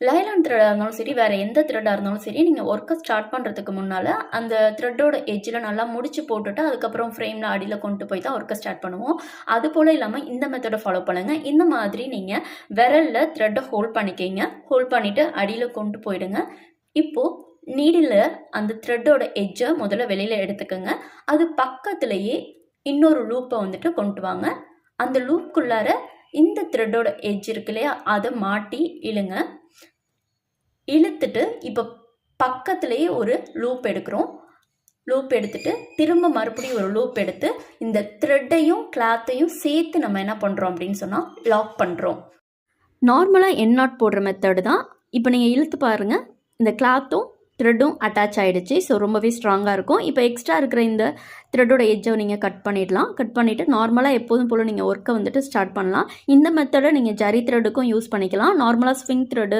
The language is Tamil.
லைலான் த்ரெட்டாக இருந்தாலும் சரி, வேறு எந்த த்ரெட்டாக இருந்தாலும் சரி, நீங்கள் ஒர்க்கை ஸ்டார்ட் பண்ணுறதுக்கு முன்னால் அந்த த்ரெட்டோட எட்ஜில் நல்லா முடிச்சு போட்டுட்டு அதுக்கப்புறம் ஃப்ரேமில் அடியில் கொண்டு போய் தான் ஒர்க்கை ஸ்டார்ட் பண்ணுவோம். அது போல் இல்லாமல் இந்த மெத்தடை ஃபாலோ பண்ணுங்கள். இந்த மாதிரி நீங்கள் விரலில் த்ரெட்டை ஹோல்ட் பண்ணிக்கிங்க. ஹோல்ட் பண்ணிவிட்டு அடியில் கொண்டு போயிடுங்க. இப்போது நீடில் அந்த த்ரெட்டோட எட்ஜை முதல்ல வெளியில் எடுத்துக்கோங்க. அது பக்கத்துலேயே இன்னொரு லூப்பை வந்துட்டு கொண்டு வாங்க. அந்த லூப்புக்குள்ளார இந்த த்ரெட்டோட எட்ஜ் இருக்கு இல்லையா, அதை மாட்டி இழுங்க. இழுத்துட்டு இப்போ பக்கத்துலேயே ஒரு லூப் எடுக்கிறோம். லூப் எடுத்துட்டு திரும்ப மறுபடியும் ஒரு லூப் எடுத்து இந்த த்ரெட்டையும் கிளாத்தையும் சேர்த்து நம்ம என்ன பண்ணுறோம் அப்படின்னு சொன்னால் லாக் பண்ணுறோம். நார்மலாக என் நாட் போடுற மெத்தடு தான். இப்போ நீங்கள் இழுத்து பாருங்கள், இந்த கிளாத்தும் த்ரெட்டும் அட்டாச் ஆகிடுச்சு. ஸோ ரொம்பவே ஸ்ட்ராங்காக இருக்கும். இப்போ எக்ஸ்ட்ரா இருக்கிற இந்த த்ரெட்டோட எட்ஜை நீங்கள் கட் பண்ணிடலாம். கட் பண்ணிவிட்டு நார்மலாக எப்போதும் போல் நீங்கள் ஒர்க்கை வந்துட்டு ஸ்டார்ட் பண்ணலாம். இந்த மெத்தடை நீங்கள் ஜரி த்ரெட்டுக்கும் யூஸ் பண்ணிக்கலாம். நார்மலாக ஸ்விங் த்ரெட்டு